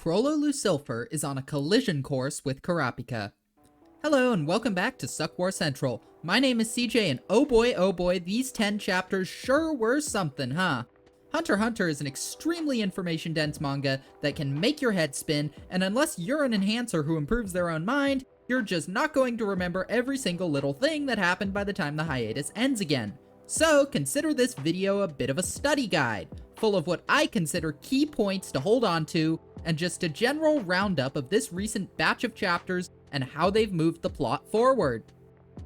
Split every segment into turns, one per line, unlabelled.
Crollo is on a collision course with Kurapika. Hello and welcome back to Suck War Central. My name is CJ and oh boy, these 10 chapters sure were something, huh? Hunter x Hunter is an extremely information-dense manga that can make your head spin, and unless you're an enhancer who improves their own mind, you're just not going to remember every single little thing that happened by the time the hiatus ends again. So consider this video a bit of a study guide, full of what I consider key points to hold on to, and just a general roundup of this recent batch of chapters and how they've moved the plot forward.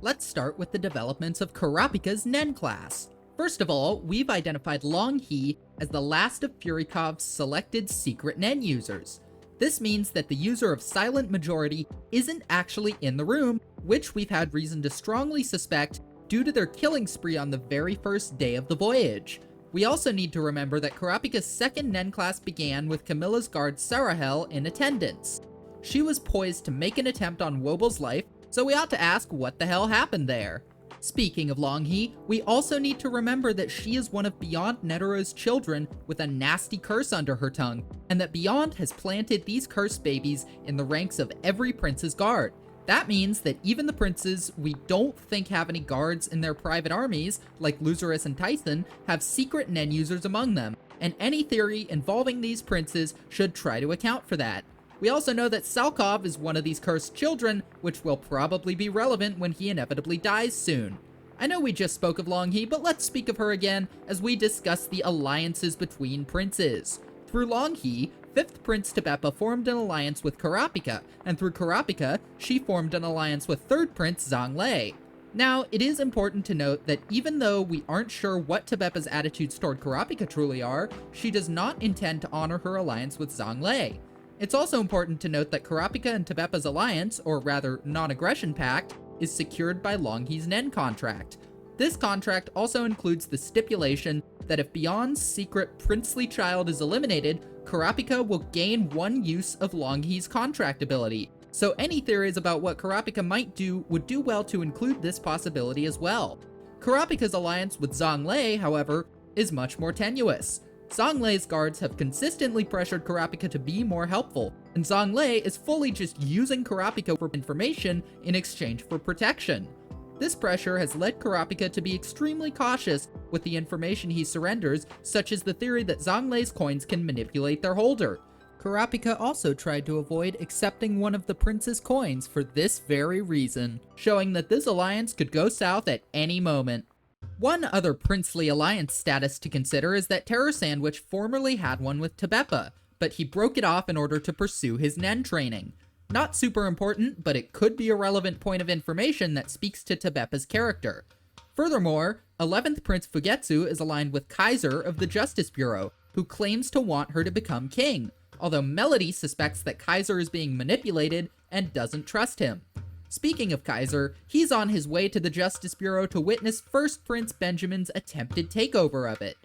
Let's start with the developments of Kurapika's Nen class. First of all, we've identified Long Hee as the last of Furikov's selected secret Nen users. This means that the user of Silent Majority isn't actually in the room, which we've had reason to strongly suspect due to their killing spree on the very first day of the voyage. We also need to remember that Kurapika's second Nen class began with Camilla's guard Sarahel in attendance. She was poised to make an attempt on Woble's life, so we ought to ask what the hell happened there. Speaking of Long Hee, we also need to remember that she is one of Beyond Netero's children with a nasty curse under her tongue, and that Beyond has planted these cursed babies in the ranks of every prince's guard. That means that even the princes we don't think have any guards in their private armies, like Luzurus and Tyson, have secret Nen users among them, and any theory involving these princes should try to account for that. We also know that Salkov is one of these cursed children, which will probably be relevant when he inevitably dies soon. I know we just spoke of Long Hee, but let's speak of her again as we discuss the alliances between princes. Through Long Hee, 5th Prince Tebepa formed an alliance with Kurapika, and through Kurapika, she formed an alliance with 3rd Prince Zhonglei. Now, it is important to note that even though we aren't sure what Tebepa's attitudes toward Kurapika truly are, she does not intend to honor her alliance with Zhonglei. It's also important to note that Kurapika and Tebepa's alliance, or rather non-aggression pact, is secured by Long Hee's Nen contract. This contract also includes the stipulation that if Beyond's secret princely child is eliminated, Kurapika will gain 1 use of Long Hee's contract ability. So any theories about what Kurapika might do would do well to include this possibility as well. Kurapika's alliance with Zhonglei, however, is much more tenuous. Zhonglei's guards have consistently pressured Kurapika to be more helpful, and Zhonglei is fully just using Kurapika for information in exchange for protection. This pressure has led Kurapika to be extremely cautious with the information he surrenders, such as the theory that Zhonglei's coins can manipulate their holder. Kurapika also tried to avoid accepting one of the prince's coins for this very reason, showing that this alliance could go south at any moment. One other princely alliance status to consider is that Terror Sandwich formerly had one with Tebepa, but he broke it off in order to pursue his Nen training. Not super important, but it could be a relevant point of information that speaks to Tebepa's character. Furthermore, 11th Prince Fugetsu is aligned with Kaiser of the Justice Bureau, who claims to want her to become king, although Melody suspects that Kaiser is being manipulated and doesn't trust him. Speaking of Kaiser, he's on his way to the Justice Bureau to witness 1st Prince Benjamin's attempted takeover of it.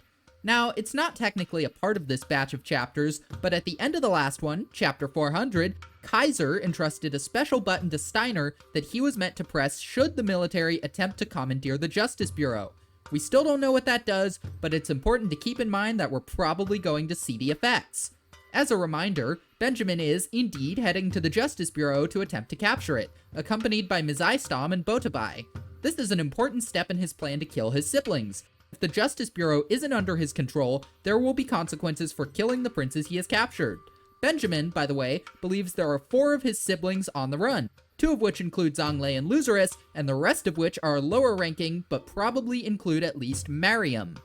Now, it's not technically a part of this batch of chapters, but at the end of the last one, chapter 400, Kaiser entrusted a special button to Steiner that he was meant to press should the military attempt to commandeer the Justice Bureau. We still don't know what that does, but it's important to keep in mind that we're probably going to see the effects. As a reminder, Benjamin is, indeed, heading to the Justice Bureau to attempt to capture it, accompanied by Mizaistom and Botabai. This is an important step in his plan to kill his siblings. If the Justice Bureau isn't under his control, there will be consequences for killing the princes he has captured. Benjamin, by the way, believes there are 4 of his siblings on the run, 2 of which include Zhonglei and Luzurus, and the rest of which are lower ranking, but probably include at least Mariam.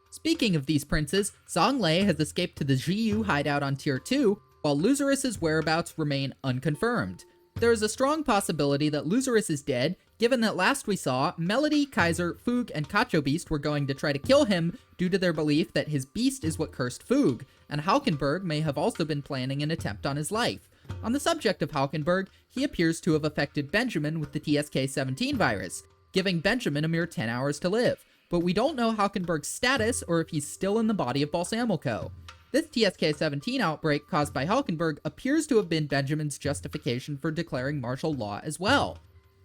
Speaking of these princes, Zhonglei has escaped to the Zhiyu hideout on Tier 2, while Luzurus' whereabouts remain unconfirmed. There is a strong possibility that Luzurus is dead, given that last we saw, Melody, Kaiser, Foog, and Kacho Beast were going to try to kill him due to their belief that his beast is what cursed Foog, and Halkenberg may have also been planning an attempt on his life. On the subject of Halkenberg, he appears to have affected Benjamin with the TSK-17 virus, giving Benjamin a mere 10 hours to live, but we don't know Halkenberg's status or if he's still in the body of Balsamilco. This TSK-17 outbreak caused by Halkenberg appears to have been Benjamin's justification for declaring martial law as well.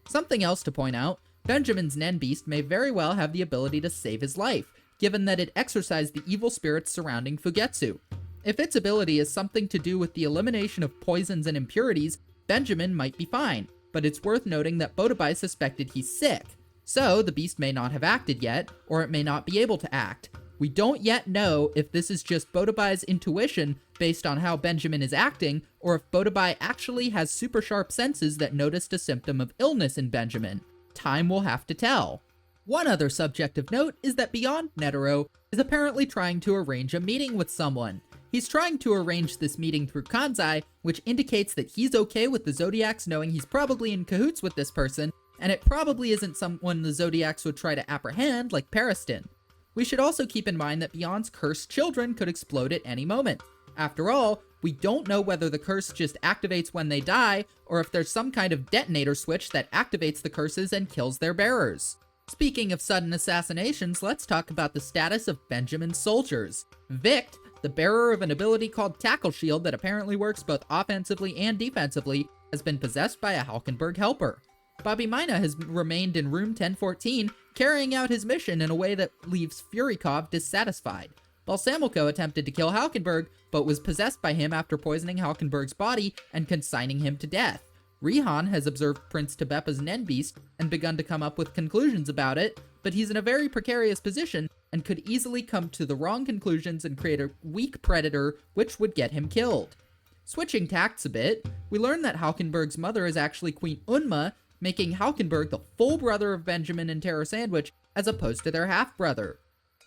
Something else to point out, Benjamin's Nen Beast may very well have the ability to save his life, given that it exorcised the evil spirits surrounding Fugetsu. If its ability is something to do with the elimination of poisons and impurities, Benjamin might be fine, but it's worth noting that Botabai suspected he's sick. So, the beast may not have acted yet, or it may not be able to act. We don't yet know if this is just Botabai's intuition based on how Benjamin is acting, or if Botabai actually has super sharp senses that noticed a symptom of illness in Benjamin. Time will have to tell. One other subject of note is that Beyond Netero is apparently trying to arrange a meeting with someone. He's trying to arrange this meeting through Kanzai, which indicates that he's okay with the Zodiacs knowing he's probably in cahoots with this person, and it probably isn't someone the Zodiacs would try to apprehend like Periston. We should also keep in mind that Beyond's cursed children could explode at any moment. After all, we don't know whether the curse just activates when they die, or if there's some kind of detonator switch that activates the curses and kills their bearers. Speaking of sudden assassinations, let's talk about the status of Benjamin's soldiers. Vict, the bearer of an ability called Tackle Shield that apparently works both offensively and defensively, has been possessed by a Halkenberg helper. Bobby Mina has remained in room 1014, carrying out his mission in a way that leaves Furikov dissatisfied. Balsamilko attempted to kill Halkenberg, but was possessed by him after poisoning Halkenberg's body and consigning him to death. Rihan has observed Prince Tebepa's Nenbeast and begun to come up with conclusions about it, but he's in a very precarious position and could easily come to the wrong conclusions and create a weak predator which would get him killed. Switching tacts a bit, we learn that Halkenberg's mother is actually Queen Unma, making Halkenberg the full brother of Benjamin and Terror Sandwich as opposed to their half-brother.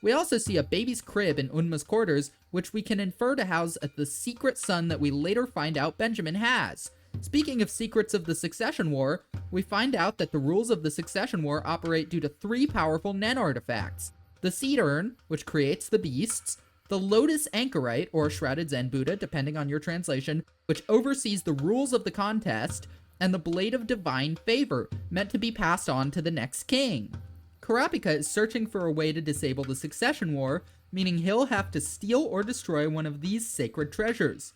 We also see a baby's crib in Unma's quarters, which we can infer to house the secret son that we later find out Benjamin has. Speaking of secrets of the Succession War, we find out that the rules of the Succession War operate due to 3 powerful Nen artifacts. The Seed Urn, which creates the beasts, the Lotus Anchorite, or Shrouded Zen Buddha, depending on your translation, which oversees the rules of the contest, and the Blade of Divine Favor, meant to be passed on to the next king. Kurapika is searching for a way to disable the Succession War, meaning he'll have to steal or destroy one of these sacred treasures.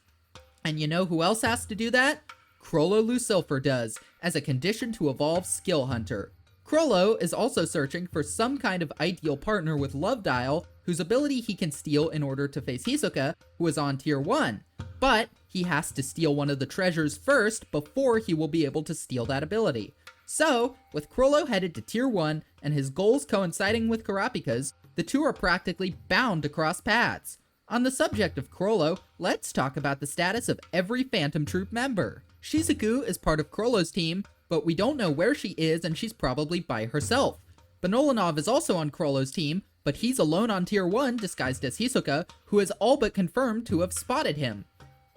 And you know who else has to do that? Krollo Lusilfer does, as a condition to evolve Skill Hunter. Krollo is also searching for some kind of ideal partner with Love Dial, whose ability he can steal in order to face Hisoka, who is on tier 1. But he has to steal one of the treasures first before he will be able to steal that ability. So, with Krollo headed to tier 1 and his goals coinciding with Kurapika's, the two are practically bound to cross paths. On the subject of Krollo, let's talk about the status of every Phantom Troop member. Shizuku is part of Krollo's team, but we don't know where she is and she's probably by herself. Benolanov is also on Krollo's team, but he's alone on tier 1 disguised as Hisoka, who is all but confirmed to have spotted him.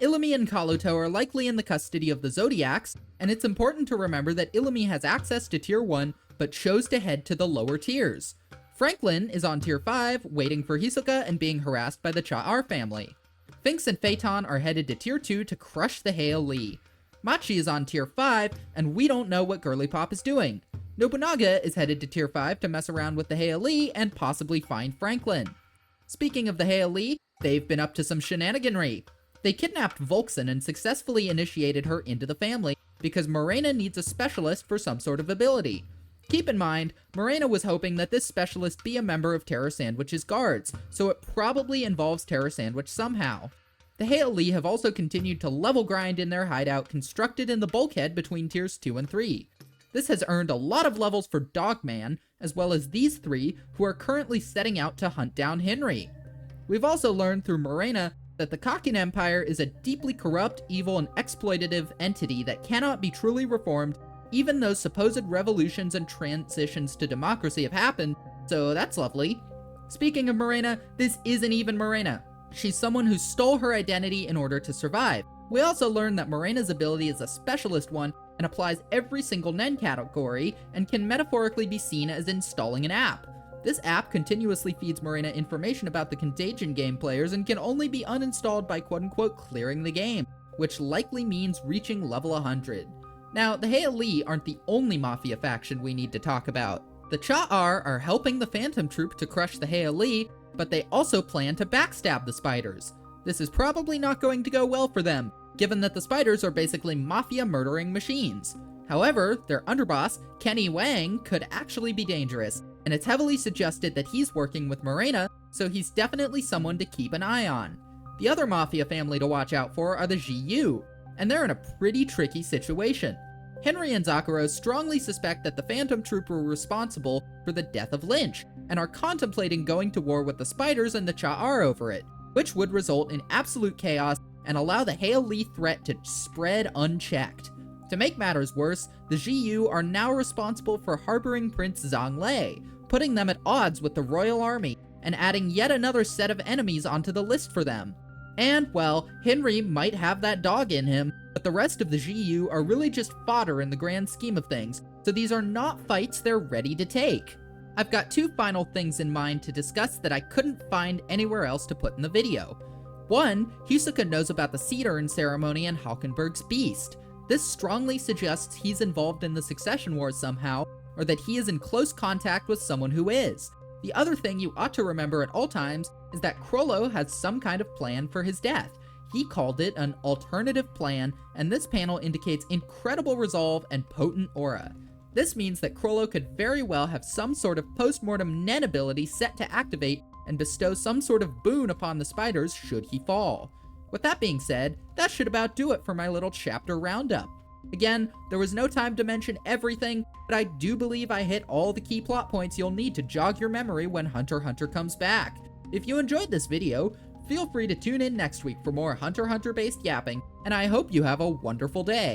Illumi and Kaluto are likely in the custody of the Zodiacs, and it's important to remember that Illumi has access to tier 1, but chose to head to the lower tiers. Franklin is on tier 5, waiting for Hisoka and being harassed by the Cha'ar family. Finks and Phaeton are headed to tier 2 to crush the Hail Lee. Machi is on tier 5, and we don't know what Girly Pop is doing. Nobunaga is headed to tier 5 to mess around with the Hail Lee and possibly find Franklin. Speaking of the Hail Lee, they've been up to some shenaniganry. They kidnapped Volkson and successfully initiated her into the family because Morena needs a specialist for some sort of ability. Keep in mind, Morena was hoping that this specialist be a member of Terror Sandwich's guards, so it probably involves Terror Sandwich somehow. The Hail Lee have also continued to level grind in their hideout constructed in the bulkhead between tiers 2 and 3. This has earned a lot of levels for Dogman, as well as these 3 who are currently setting out to hunt down Henry. We've also learned through Morena that the Kakin Empire is a deeply corrupt, evil, and exploitative entity that cannot be truly reformed, even though supposed revolutions and transitions to democracy have happened, so that's lovely. Speaking of Morena, this isn't even Morena. She's someone who stole her identity in order to survive. We also learned that Morena's ability is a specialist one and applies every single Nen category and can metaphorically be seen as installing an app. This app continuously feeds Morena information about the Contagion game players and can only be uninstalled by quote-unquote clearing the game, which likely means reaching level 100. Now, the Hail Lee aren't the only Mafia faction we need to talk about. The Cha'ar are helping the Phantom Troop to crush the Hail Lee, but they also plan to backstab the Spiders. This is probably not going to go well for them, given that the Spiders are basically Mafia murdering machines. However, their underboss, Kenny Wang, could actually be dangerous, and it's heavily suggested that he's working with Morena, so he's definitely someone to keep an eye on. The other Mafia family to watch out for are the GU, and they're in a pretty tricky situation. Henry and Zakuro strongly suspect that the Phantom Troop were responsible for the death of Lynch, and are contemplating going to war with the Spiders and the Cha'ar over it, which would result in absolute chaos and allow the Hail Lee threat to spread unchecked. To make matters worse, the GU are now responsible for harboring Prince Zhonglei, putting them at odds with the Royal Army, and adding yet another set of enemies onto the list for them. And, well, Henry might have that dog in him, but the rest of the GU are really just fodder in the grand scheme of things, so these are not fights they're ready to take. I've got two final things in mind to discuss that I couldn't find anywhere else to put in the video. One, Hisoka knows about the seed urn ceremony and Halkenberg's beast. This strongly suggests he's involved in the succession wars somehow, or that he is in close contact with someone who is. The other thing you ought to remember at all times is that Krollo has some kind of plan for his death. He called it an alternative plan, and this panel indicates incredible resolve and potent aura. This means that Krollo could very well have some sort of post-mortem Nen ability set to activate and bestow some sort of boon upon the Spiders should he fall. With that being said, that should about do it for my little chapter roundup. Again, there was no time to mention everything, but I do believe I hit all the key plot points you'll need to jog your memory when Hunter x Hunter comes back. If you enjoyed this video, feel free to tune in next week for more Hunter x Hunter based yapping, and I hope you have a wonderful day.